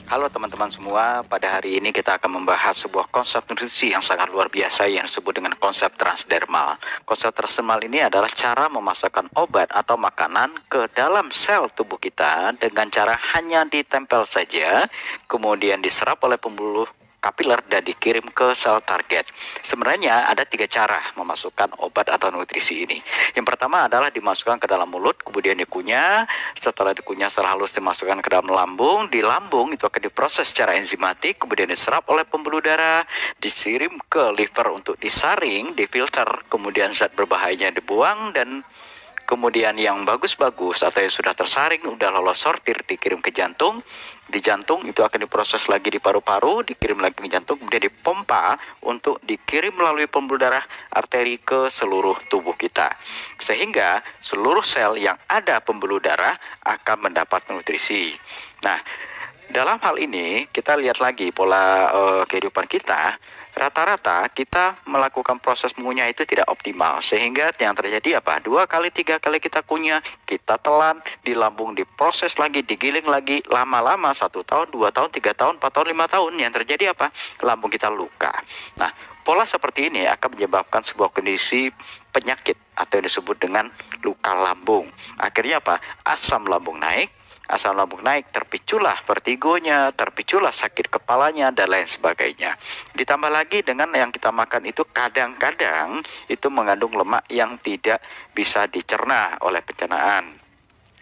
Halo teman-teman semua, pada hari ini kita akan membahas sebuah konsep nutrisi yang sangat luar biasa yang disebut dengan konsep transdermal. Konsep transdermal ini adalah cara memasukkan obat atau makanan ke dalam sel tubuh kita dengan cara hanya ditempel saja, kemudian diserap oleh pembuluh kapiler dan dikirim ke sel target. Sebenarnya ada 3 cara memasukkan obat atau nutrisi ini. Yang pertama adalah dimasukkan ke dalam mulut, kemudian dikunyah. Setelah dikunyah secara halus dimasukkan ke dalam lambung. Di lambung itu akan diproses secara enzimatik, kemudian diserap oleh pembuluh darah, dikirim ke liver untuk disaring, difilter, kemudian zat berbahayanya dibuang, dan kemudian yang bagus-bagus atau yang sudah tersaring, udah lolos sortir, dikirim ke jantung. Di jantung itu akan diproses lagi di paru-paru, dikirim lagi ke jantung, kemudian dipompa untuk dikirim melalui pembuluh darah arteri ke seluruh tubuh kita. Sehingga seluruh sel yang ada pembuluh darah akan mendapat nutrisi. Nah, dalam hal ini kita lihat lagi pola kehidupan kita. Rata-rata kita melakukan proses mengunyah itu tidak optimal, sehingga yang terjadi apa? 2 kali 3 kali kita kunyah, kita telan, di lambung diproses lagi, digiling lagi, lama-lama 1 tahun, 2 tahun, 3 tahun, 4 tahun, 5 tahun, yang terjadi apa? Lambung kita luka. Nah, pola seperti ini akan menyebabkan sebuah kondisi penyakit atau yang disebut dengan luka lambung. Akhirnya apa? Asam lambung naik, terpiculah vertigonya, terpiculah sakit kepalanya, dan lain sebagainya. Ditambah lagi dengan yang kita makan itu kadang-kadang itu mengandung lemak yang tidak bisa dicerna oleh pencernaan.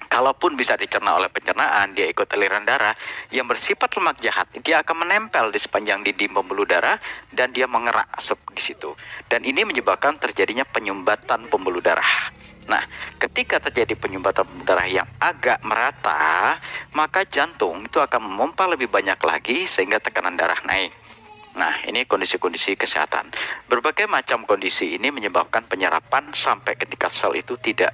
Kalaupun bisa dicerna oleh pencernaan, dia ikut aliran darah yang bersifat lemak jahat, dia akan menempel di sepanjang dinding pembuluh darah dan dia mengerak asap di situ. Dan ini menyebabkan terjadinya penyumbatan pembuluh darah. Nah, ketika terjadi penyumbatan pembuluh darah yang agak merata, maka jantung itu akan memompa lebih banyak lagi sehingga tekanan darah naik. Nah, ini kondisi-kondisi kesehatan. Berbagai macam kondisi ini menyebabkan penyerapan sampai ketika sel itu tidak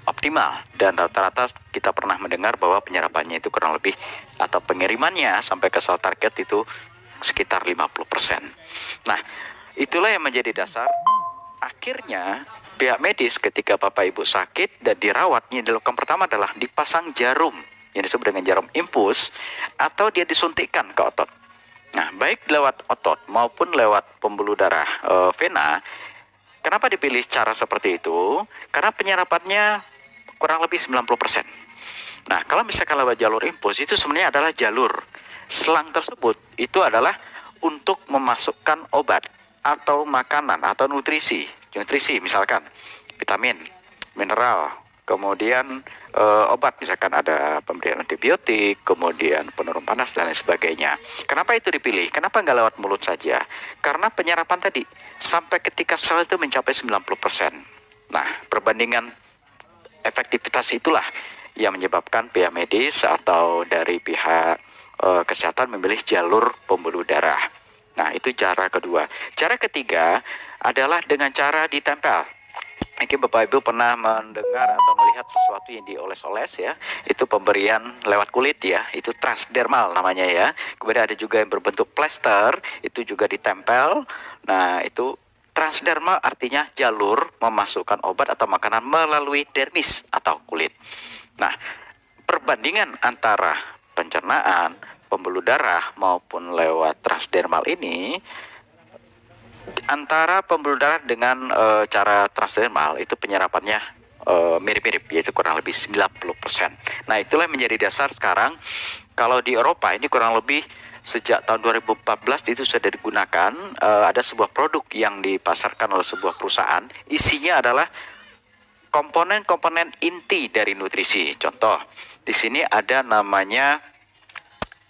optimal, dan rata-rata kita pernah mendengar bahwa penyerapannya itu kurang lebih atau pengirimannya sampai ke sel target itu sekitar 50%. Nah, itulah yang menjadi dasar akhirnya pihak medis ketika bapak ibu sakit dan dirawat, yang dilakukan pertama adalah dipasang jarum yang disebut dengan jarum infus atau dia disuntikkan ke otot. Nah, baik lewat otot maupun lewat pembuluh darah vena. Kenapa dipilih cara seperti itu? Karena penyerapannya kurang lebih 90%. Nah, kalau misalkan lewat jalur infus, itu sebenarnya adalah jalur selang tersebut itu adalah untuk memasukkan obat atau makanan atau nutrisi misalkan vitamin, mineral, kemudian obat, misalkan ada pemberian antibiotik, kemudian penurun panas dan lain sebagainya. Kenapa itu dipilih? Kenapa nggak lewat mulut saja? Karena penyerapan tadi sampai ketika sel itu mencapai 90%. Nah, perbandingan efektivitas itulah yang menyebabkan pihak medis atau dari pihak kesehatan memilih jalur pembuluh darah. Nah, itu cara kedua. Cara ketiga adalah dengan cara ditempel. Mungkin Bapak Ibu pernah mendengar atau melihat sesuatu yang dioles-oles ya. Itu pemberian lewat kulit ya. Itu transdermal namanya ya. Kemudian ada juga yang berbentuk plester, itu juga ditempel. Nah, itu transdermal artinya jalur memasukkan obat atau makanan melalui dermis atau kulit. Nah, perbandingan antara pencernaan, pembuluh darah maupun lewat transdermal ini, antara pembuluh darah dengan cara transdermal itu penyerapannya mirip-mirip, yaitu kurang lebih 90%. Nah, itulah yang menjadi dasar sekarang. Kalau di Eropa ini kurang lebih sejak tahun 2014 itu sudah digunakan. Ada sebuah produk yang dipasarkan oleh sebuah perusahaan, isinya adalah komponen-komponen inti dari nutrisi. Contoh, di sini ada namanya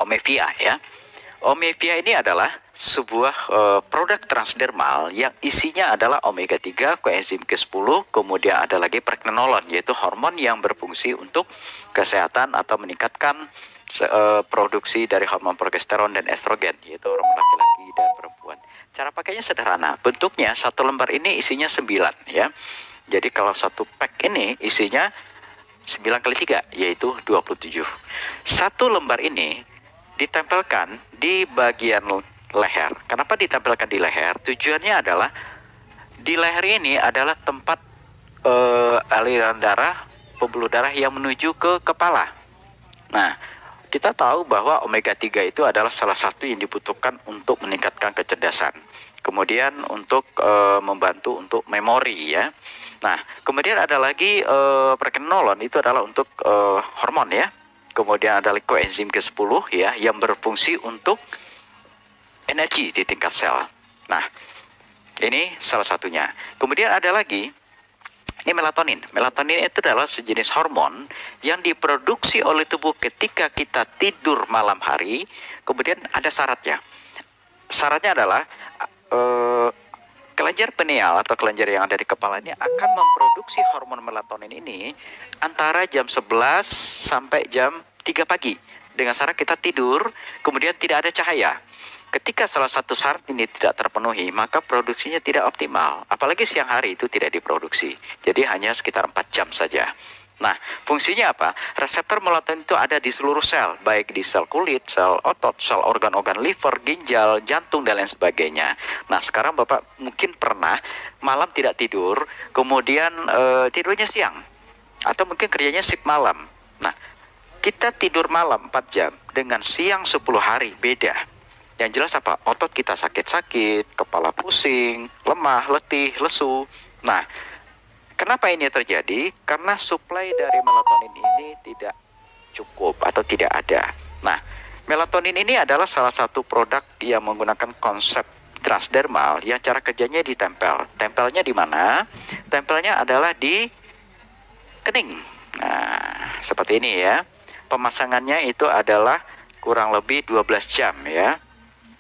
Omevia ya. Omevia ini adalah sebuah produk transdermal yang isinya adalah omega 3, koenzim Q10, kemudian ada lagi pregnenolon, yaitu hormon yang berfungsi untuk kesehatan atau meningkatkan produksi dari hormon progesteron dan estrogen, yaitu hormon laki-laki dan perempuan. Cara pakainya sederhana, bentuknya satu lembar ini isinya 9 ya. Jadi kalau satu pack ini isinya 9 kali 3, yaitu 27. Satu lembar ini ditempelkan di bagian leher. Kenapa ditempelkan di leher? Tujuannya adalah di leher ini adalah tempat aliran darah, pembuluh darah yang menuju ke kepala. Nah, kita tahu bahwa omega 3 itu adalah salah satu yang dibutuhkan untuk meningkatkan kecerdasan. Kemudian untuk membantu untuk memori ya. Nah, kemudian ada lagi pregnenolon, itu adalah untuk hormon ya. Kemudian ada koenzim ke-10 ya yang berfungsi untuk energi di tingkat sel. Nah, ini salah satunya. Kemudian ada lagi ini melatonin. Melatonin itu adalah sejenis hormon yang diproduksi oleh tubuh ketika kita tidur malam hari. Kemudian ada syaratnya. Syaratnya adalah kelenjar pineal atau kelenjar yang ada di kepala ini akan memproduksi hormon melatonin ini antara jam 11 sampai jam 3 pagi. Dengan syarat kita tidur, kemudian tidak ada cahaya. Ketika salah satu syarat ini tidak terpenuhi, maka produksinya tidak optimal. Apalagi siang hari itu tidak diproduksi. Jadi hanya sekitar 4 jam saja. Nah, fungsinya apa? Reseptor melatonin itu ada di seluruh sel, baik di sel kulit, sel otot, sel organ-organ liver, ginjal, jantung, dan lain sebagainya. Nah, sekarang Bapak mungkin pernah malam tidak tidur, kemudian tidurnya siang. Atau mungkin kerjanya shift malam. Nah, kita tidur malam 4 jam dengan siang 10 hari, beda. Yang jelas apa? Otot kita sakit-sakit, kepala pusing, lemah, letih, lesu. Nah, kenapa ini terjadi? Karena suplai dari melatonin ini tidak cukup atau tidak ada. Nah, melatonin ini adalah salah satu produk yang menggunakan konsep transdermal yang cara kerjanya ditempel. Tempelnya di mana? Tempelnya adalah di kening. Nah, seperti ini ya. Pemasangannya itu adalah kurang lebih 12 jam ya.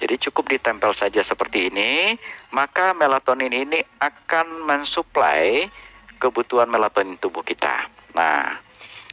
Jadi cukup ditempel saja seperti ini, maka melatonin ini akan mensuplai kebutuhan melatonin tubuh kita. Nah,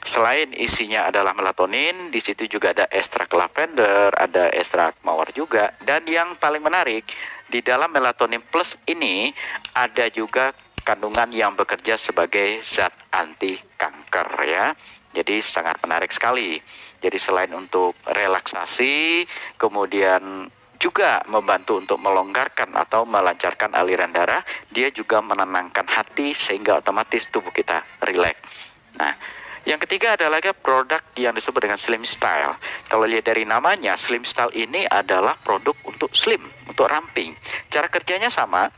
selain isinya adalah melatonin, di situ juga ada ekstrak lavender, ada ekstrak mawar juga. Dan yang paling menarik, di dalam melatonin plus ini ada juga kandungan yang bekerja sebagai zat anti kanker ya. Jadi sangat menarik sekali. Jadi selain untuk relaksasi, kemudian juga membantu untuk melonggarkan atau melancarkan aliran darah, dia juga menenangkan hati sehingga otomatis tubuh kita rileks. Nah, yang ketiga adalah produk yang disebut dengan Slim Style. Kalau lihat dari namanya, Slim Style ini adalah produk untuk slim, untuk ramping. Cara kerjanya sama.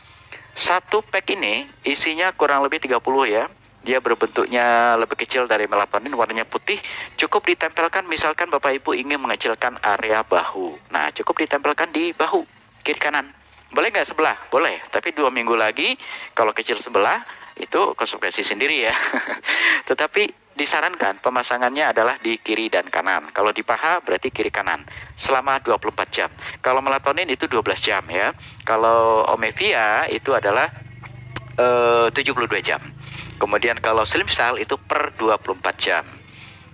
Satu pack ini isinya kurang lebih 30 ya. Dia berbentuknya lebih kecil dari melatonin, warnanya putih. Cukup ditempelkan, misalkan Bapak Ibu ingin mengecilkan area bahu. Nah, cukup ditempelkan di bahu, kiri kanan. Boleh nggak sebelah? Boleh. Tapi 2 minggu lagi, kalau kecil sebelah, itu konsekuensi sendiri ya. Tetapi disarankan pemasangannya adalah di kiri dan kanan. Kalau di paha berarti kiri kanan. Selama 24 jam. Kalau melatonin itu 12 jam ya. Kalau omevia itu adalah 72 jam. Kemudian kalau Slim Style itu per 24 jam.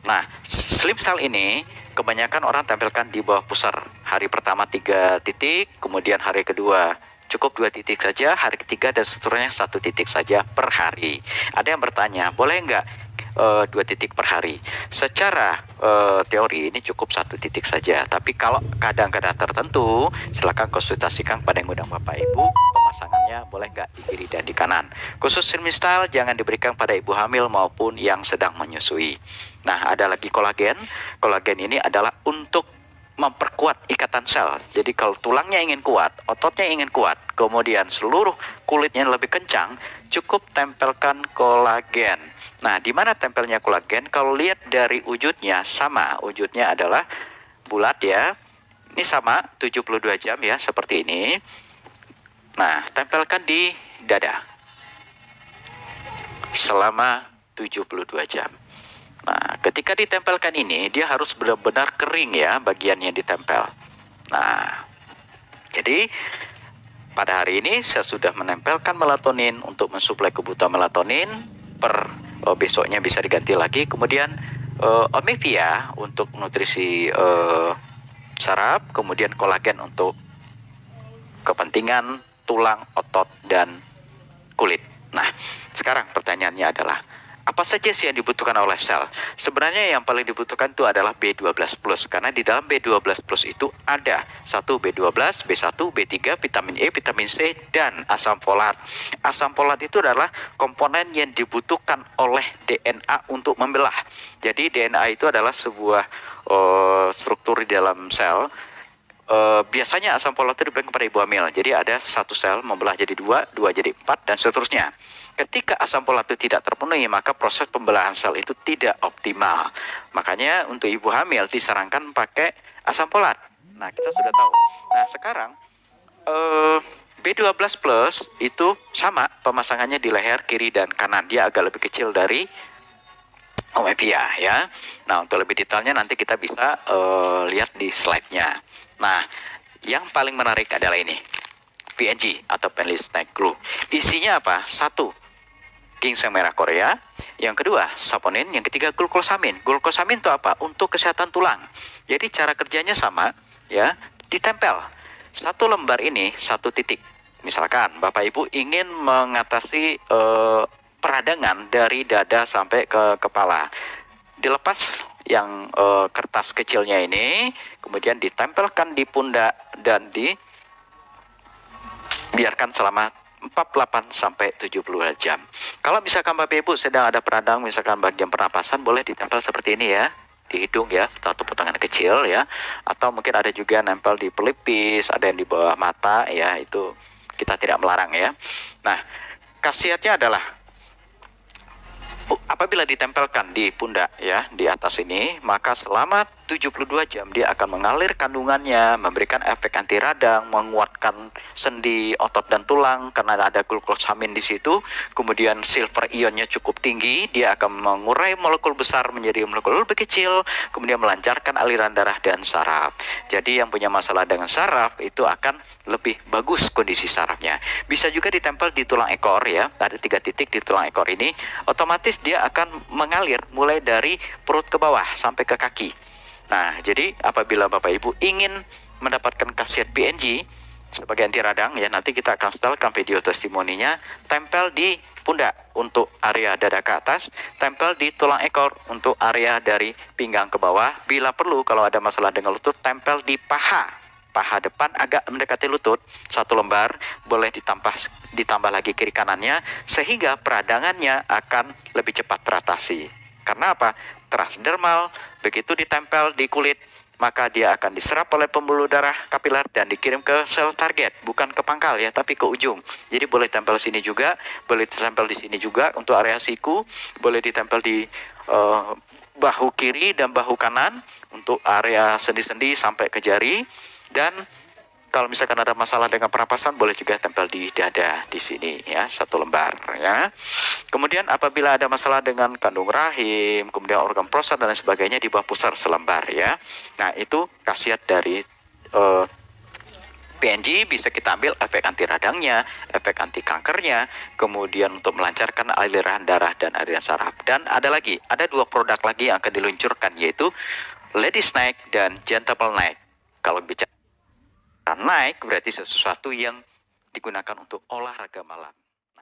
Nah, Slim Style ini kebanyakan orang tampilkan di bawah pusar. Hari pertama 3 titik, kemudian hari kedua cukup 2 titik saja, hari ketiga dan seterusnya 1 titik saja per hari. Ada yang bertanya, boleh nggak 2 titik per hari? Secara teori ini cukup 1 titik saja. Tapi kalau keadaan-keadaan tertentu, silakan konsultasikan pada yang undang Bapak Ibu. Pemasangannya boleh nggak di kiri dan di kanan. Khusus Slim Style jangan diberikan pada ibu hamil maupun yang sedang menyusui. Nah, ada lagi kolagen. Kolagen ini adalah untuk memperkuat ikatan sel. Jadi kalau tulangnya ingin kuat, ototnya ingin kuat, kemudian seluruh kulitnya lebih kencang, cukup tempelkan kolagen. Nah, di mana tempelnya kolagen? Kalau lihat dari wujudnya sama, wujudnya adalah bulat ya. Ini sama 72 jam ya, seperti ini. Nah, tempelkan di dada selama 72 jam. Nah, ketika ditempelkan ini, dia harus benar-benar kering ya bagian yang ditempel. Nah, jadi pada hari ini saya sudah menempelkan melatonin untuk mensuplai kebutuhan melatonin. Besoknya bisa diganti lagi. Kemudian omevia untuk nutrisi saraf. Kemudian kolagen untuk kepentingan tulang, otot, dan kulit. Nah, sekarang pertanyaannya adalah, Apa saja sih yang dibutuhkan oleh sel? Sebenarnya yang paling dibutuhkan itu adalah B12+, karena di dalam B12+ itu ada 1 B12, B1, B3, vitamin E, vitamin C, dan asam folat. Asam folat itu adalah komponen yang dibutuhkan oleh DNA untuk membelah. Jadi DNA itu adalah sebuah struktur di dalam sel. Biasanya asam folat itu diberikan kepada ibu hamil. Jadi ada satu sel membelah jadi dua, dua jadi empat, dan seterusnya. Ketika asam folat itu tidak terpenuhi, maka proses pembelahan sel itu tidak optimal. Makanya untuk ibu hamil disarankan pakai asam folat. Nah, kita sudah tahu. Nah, sekarang B12+ itu sama pemasangannya di leher kiri dan kanan. Dia agak lebih kecil dari omepia ya. Nah, untuk lebih detailnya nanti kita bisa lihat di slide-nya. Nah, yang paling menarik adalah ini, PNG atau Painless Snack Glue. Isinya apa? 1, ginseng merah Korea. Yang kedua, saponin. Yang ketiga, glukosamin. Glukosamin itu apa? Untuk kesehatan tulang. Jadi cara kerjanya sama ya, ditempel. 1 lembar ini 1 titik. Misalkan Bapak Ibu ingin mengatasi peradangan dari dada sampai ke kepala. Dilepas yang kertas kecilnya ini, kemudian ditempelkan di pundak dan dibiarkan selama 48 sampai 72 jam. Kalau misalkan Bapak Ibu sedang ada peradang, misalkan bagian pernapasan, boleh ditempel seperti ini ya, di hidung ya, satu potongan kecil ya, atau mungkin ada juga nempel di pelipis, ada yang di bawah mata ya, itu kita tidak melarang ya. Nah, khasiatnya adalah apabila ditempelkan di pundak ya, di atas ini, maka selama 72 jam dia akan mengalir kandungannya, memberikan efek anti radang, menguatkan sendi, otot dan tulang karena ada glukosamin di situ. Kemudian silver ionnya cukup tinggi, dia akan mengurai molekul besar menjadi molekul lebih kecil, kemudian melancarkan aliran darah dan saraf. Jadi yang punya masalah dengan saraf itu akan lebih bagus kondisi sarafnya. Bisa juga ditempel di tulang ekor ya, ada 3 titik di tulang ekor ini, otomatis dia akan mengalir mulai dari perut ke bawah sampai ke kaki. Nah, jadi apabila Bapak Ibu ingin mendapatkan khasiat PNG sebagai anti radang ya, nanti kita akan setelkan video testimoninya, tempel di pundak untuk area dada ke atas, tempel di tulang ekor untuk area dari pinggang ke bawah. Bila perlu kalau ada masalah dengan lutut, tempel di paha depan agak mendekati lutut, 1 lembar, boleh ditambah lagi kiri kanannya, sehingga peradangannya akan lebih cepat teratasi. Karena apa? Transdermal, begitu ditempel di kulit, maka dia akan diserap oleh pembuluh darah kapiler dan dikirim ke sel target, bukan ke pangkal ya, tapi ke ujung. Jadi boleh tempel sini juga, boleh ditempel di sini juga untuk area siku, boleh ditempel di bahu kiri dan bahu kanan untuk area sendi-sendi sampai ke jari. Dan kalau misalkan ada masalah dengan pernapasan, boleh juga tempel di dada di sini ya, 1 lembar ya. Kemudian apabila ada masalah dengan kandung rahim, kemudian organ prostat dan lain sebagainya, di bawah pusar selembar ya. Nah, itu khasiat dari PNG. Bisa kita ambil efek anti radangnya, efek anti kankernya, kemudian untuk melancarkan aliran darah dan aliran saraf. Dan ada 2 produk lagi yang akan diluncurkan, yaitu Lady Snack dan Gentleman Snack. Kalau bicara naik berarti sesuatu yang digunakan untuk olahraga malam.